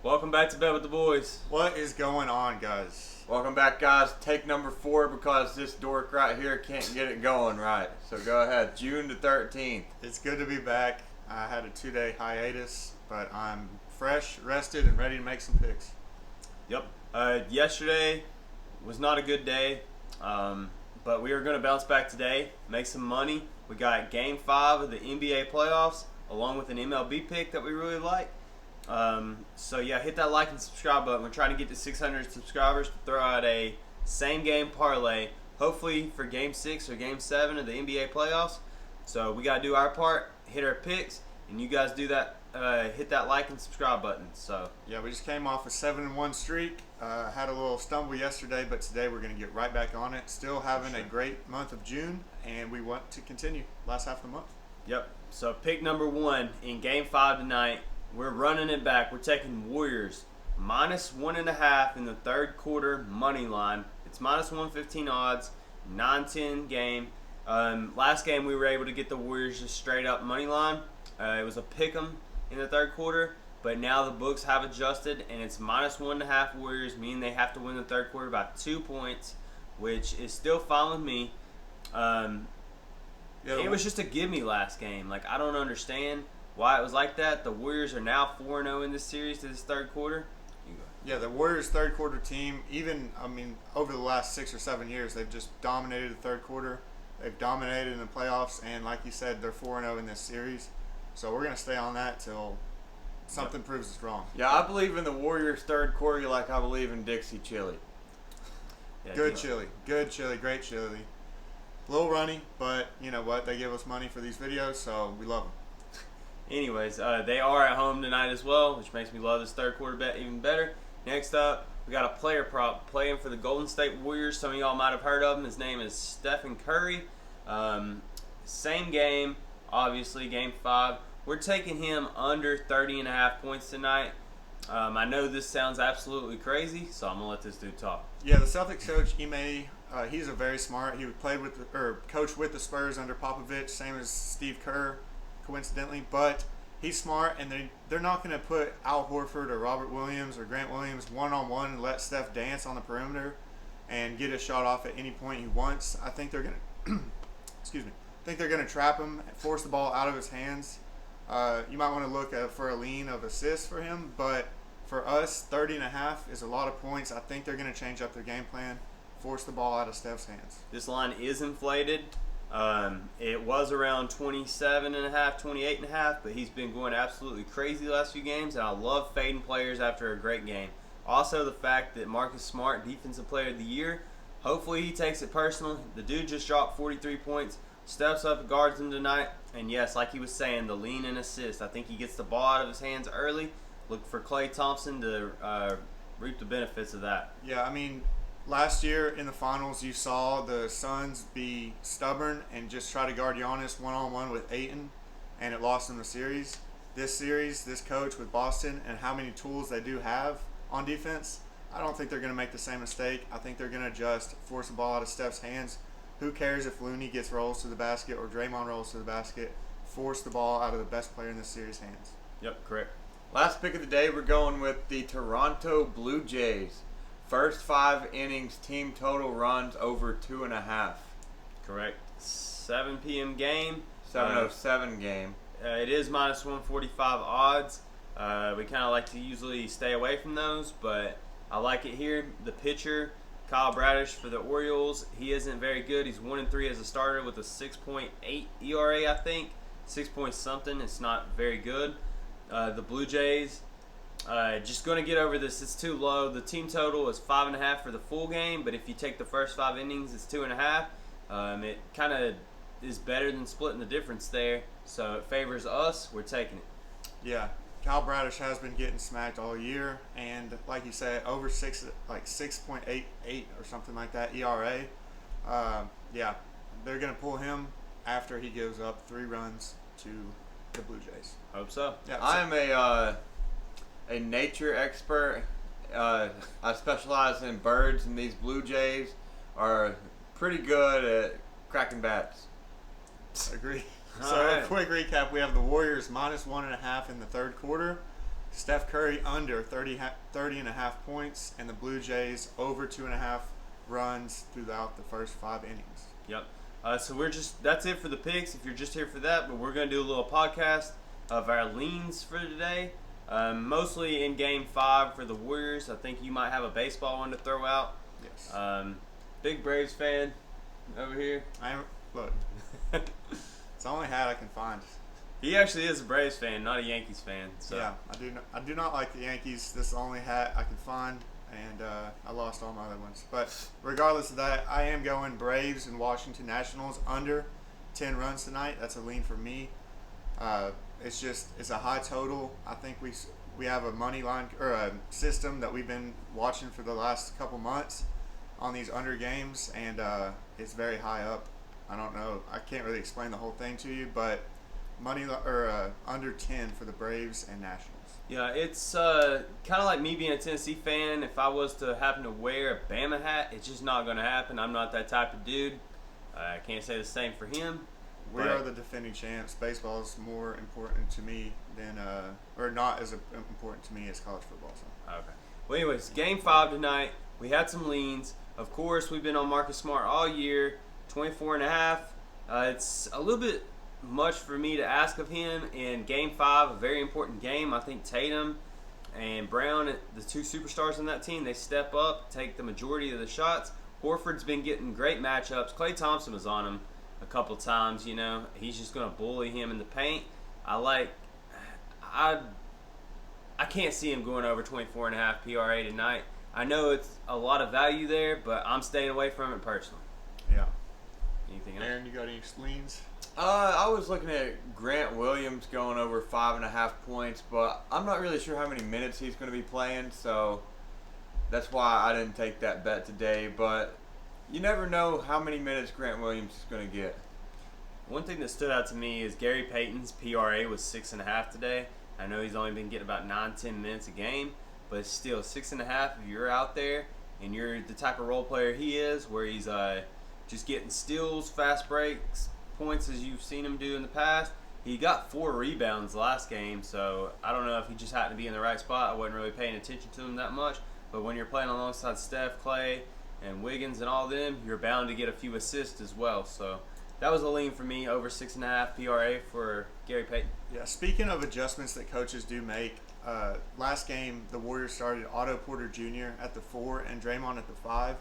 Welcome back to Bed with the Boys. What is going on, guys? Welcome back, guys. Take number 4 because this dork right here can't get it going right. So go ahead. June the 13th. It's good to be back. I had a 2-day hiatus, but I'm fresh, rested, and ready to make some picks. Yep. Yesterday was not a good day, but we are going to bounce back today, make some money. We got Game 5 of the NBA playoffs, along with an MLB pick that we really like. So yeah, hit that like and subscribe button. We're trying to get to 600 subscribers to throw out a same game parlay, hopefully for Game 6 or Game 7 of the NBA playoffs. So we got to do our part, hit our picks, and you guys do that. Hit that like and subscribe button. So yeah, we just came off a 7-1 streak. Had a little stumble yesterday, but today we're going to get right back on it. Still having a great month of June, and we want to continue last half of the month. Yep. So pick number 1 in Game 5 tonight. We're running it back. We're taking Warriors -1.5 in the third quarter money line. It's -115 odds, 9-10 game. Last game we were able to get the Warriors just straight up money line. It was a pick 'em in the third quarter, but now the books have adjusted and it's -1.5 Warriors, meaning they have to win the third quarter by 2 points, which is still fine with me. It was just a gimme last game. Like, I don't understand why it was like that. The Warriors are now 4-0 in this series to this third quarter. Yeah, the Warriors' third quarter team, over the last 6 or 7 years, they've just dominated the third quarter. They've dominated in the playoffs, and like you said, they're 4-0 in this series. So we're going to stay on that till something proves us wrong. Yeah, I believe in the Warriors' third quarter like I believe in Dixie chili. Yeah, Good chili, great chili. A little runny, but you know what? They give us money for these videos, so we love them. Anyways, they are at home tonight as well, which makes me love this third quarter bet even better. Next up, we got a player prop playing for the Golden State Warriors. Some of y'all might have heard of him. His name is Stephen Curry. Same game, obviously, Game 5. We're taking him under 30.5 points tonight. I know this sounds absolutely crazy, so I'm going to let this dude talk. Yeah, the Celtics coach, Ime, he's a very smart. He coached with the Spurs under Popovich, same as Steve Kerr, coincidentally. But he's smart, and they're not going to put Al Horford or Robert Williams or Grant Williams one-on-one and let Steph dance on the perimeter and get a shot off at any point he wants. I think they're going to excuse me. I think they're going to trap him, force the ball out of his hands. You might want to look for a lean of assists for him, but for us, 30.5 is a lot of points. I think they're going to change up their game plan, force the ball out of Steph's hands. This line is inflated. It was around 27.5, 28.5, but he's been going absolutely crazy the last few games, and I love fading players after a great game. Also, the fact that Marcus Smart, Defensive Player of the Year, hopefully he takes it personal. The dude just dropped 43 points, steps up, guards him tonight, and yes, like he was saying, the lean and assist. I think he gets the ball out of his hands early. Look for Klay Thompson to reap the benefits of that. Yeah, last year in the finals, you saw the Suns be stubborn and just try to guard Giannis one-on-one with Ayton, and it lost them the series. This series, this coach with Boston and how many tools they do have on defense, I don't think they're going to make the same mistake. I think they're going to just force the ball out of Steph's hands. Who cares if Looney gets rolls to the basket or Draymond rolls to the basket? Force the ball out of the best player in this series' hands. Yep, correct. Last pick of the day, we're going with the Toronto Blue Jays. First 5 innings, team total runs over 2.5. Correct. 7 p.m. game. 7:07 game. It is -145 odds. We kind of like to usually stay away from those, but I like it here. The pitcher, Kyle Bradish for the Orioles, he isn't very good. He's 1-3 as a starter with a 6.8 ERA, I think. 6 point something. It's not very good. The Blue Jays, just going to get over this. It's too low. The team total is 5.5 for the full game, but if you take the first 5 innings, it's 2.5. It kind of is better than splitting the difference there, so it favors us. We're taking it. Yeah, Kyle Bradish has been getting smacked all year, and like you said, over 6.88 or something like that ERA. Yeah, they're going to pull him after he gives up 3 runs to the Blue Jays. Hope so. Yeah, I am a nature expert. I specialize in birds, and these Blue Jays are pretty good at cracking bats. Agree. All So right. a quick recap: we have the Warriors -1.5 in the third quarter, Steph Curry under 30 and a half points, and the Blue Jays over 2.5 runs throughout the first 5 innings. Yep. So that's it for the picks. If you're just here for that, but we're gonna do a little podcast of our leans for today. Mostly in Game 5 for the Warriors. I think you might have a baseball one to throw out. Yes. Big Braves fan over here. Look. It's the only hat I can find. He actually is a Braves fan, not a Yankees fan. So. Yeah, I do not like the Yankees. This is the only hat I can find, and I lost all my other ones. But regardless of that, I am going Braves and Washington Nationals under 10 runs tonight. That's a lean for me. It's a high total. I think we have a money line or a system that we've been watching for the last couple months on these under games, and it's very high up. I don't know. I can't really explain the whole thing to you, but under 10 for the Braves and Nationals. Yeah, it's kind of like me being a Tennessee fan. If I was to happen to wear a Bama hat, it's just not going to happen. I'm not that type of dude. I can't say the same for him. We are the defending champs. Baseball is more important to me than, or not as important to me as college football. So. Okay. Well, anyways, Game 5 tonight. We had some leans. Of course, we've been on Marcus Smart all year. 24.5. It's a little bit much for me to ask of him in Game 5, a very important game. I think Tatum and Brown, the two superstars on that team, they step up, take the majority of the shots. Horford's been getting great matchups. Klay Thompson was on him a couple times, you know. He's just going to bully him in the paint. I can't see him going over 24.5 PRA tonight. I know it's a lot of value there, but I'm staying away from it personally. Yeah. Anything else? Aaron, you got any leans? I was looking at Grant Williams going over 5.5 points, but I'm not really sure how many minutes he's going to be playing, so that's why I didn't take that bet today. But you never know how many minutes Grant Williams is going to get. One thing that stood out to me is Gary Payton's PRA was 6.5 today. I know he's only been getting about 9-10 minutes a game, but it's still 6.5 if you're out there and you're the type of role player he is, where he's just getting steals, fast breaks, points as you've seen him do in the past. He got 4 rebounds last game, so I don't know if he just happened to be in the right spot. I wasn't really paying attention to him that much, but when you're playing alongside Steph, Clay, and Wiggins and all them, you're bound to get a few assists as well. So that was a lean for me, over 6.5 PRA for Gary Payton. Yeah, speaking of adjustments that coaches do make, last game the Warriors started Otto Porter Jr. at the 4 and Draymond at the 5.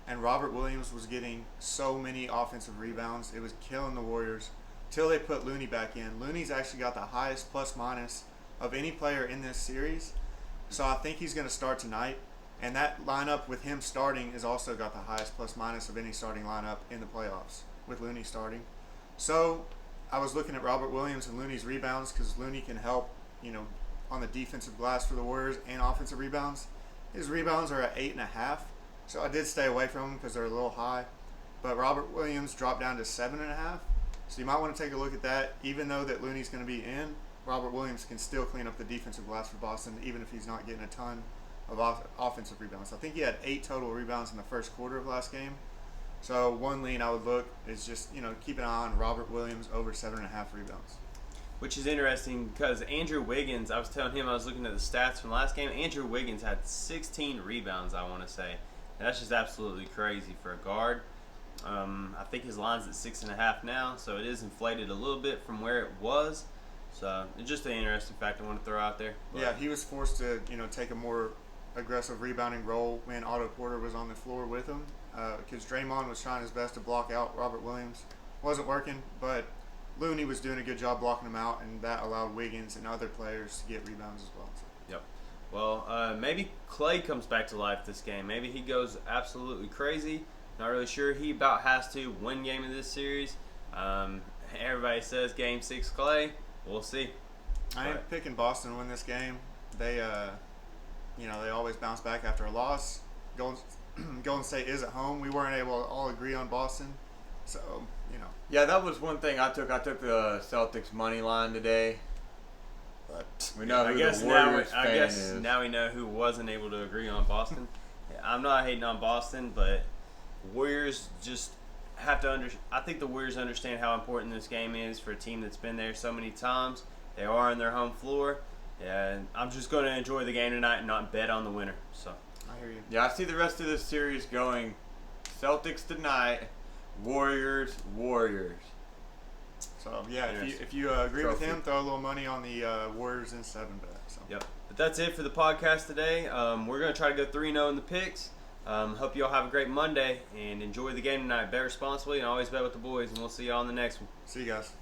And Robert Williams was getting so many offensive rebounds. It was killing the Warriors till they put Looney back in. Looney's actually got the highest plus-minus of any player in this series. So I think he's going to start tonight. And that lineup with him starting has also got the highest plus-minus of any starting lineup in the playoffs with Looney starting. So I was looking at Robert Williams and Looney's rebounds because Looney can help, on the defensive glass for the Warriors and offensive rebounds. His rebounds are at 8.5. So I did stay away from them because they're a little high. But Robert Williams dropped down to 7.5. So you might want to take a look at that. Even though that Looney's going to be in, Robert Williams can still clean up the defensive glass for Boston, even if he's not getting a ton of offensive rebounds. I think he had 8 total rebounds in the first quarter of last game. So one lean I would look is just, keep an eye on Robert Williams over 7.5 rebounds. Which is interesting because Andrew Wiggins, I was telling him I was looking at the stats from last game. Andrew Wiggins had 16 rebounds, I want to say. That's just absolutely crazy for a guard. I think his line's at 6.5 now, so it is inflated a little bit from where it was. So it's just an interesting fact I want to throw out there. But yeah, he was forced to take a more aggressive rebounding role when Otto Porter was on the floor with him, because Draymond was trying his best to block out Robert Williams. Wasn't working, but Looney was doing a good job blocking him out, and that allowed Wiggins and other players to get rebounds as well. Yep. Well, maybe Clay comes back to life this game. Maybe he goes absolutely crazy. Not really sure. He about has to win game of this series. Everybody says Game 6 Clay. We'll see. I ain't picking Boston to win this game. They, they always bounce back after a loss. Golden State is at home. We weren't able to all agree on Boston, so Yeah, that was one thing I took. I took the Celtics money line today. But we know who the Warriors fan is. Now we know who wasn't able to agree on Boston. I'm not hating on Boston, but Warriors just have to I think the Warriors understand how important this game is for a team that's been there so many times. They are on their home floor. Yeah, and I'm just going to enjoy the game tonight and not bet on the winner. So I hear you. Yeah, I see the rest of this series going Celtics tonight, Warriors. So yeah, Yes. if you agree with Trophy. him, throw a little money on the Warriors in 7 bet. So. yep. But that's it for the podcast today. We're going to try to go 3-0 in the picks. Hope you all have a great Monday and enjoy the game tonight. Bet responsibly and always bet with the boys. And we'll see you all on the next one. See you guys.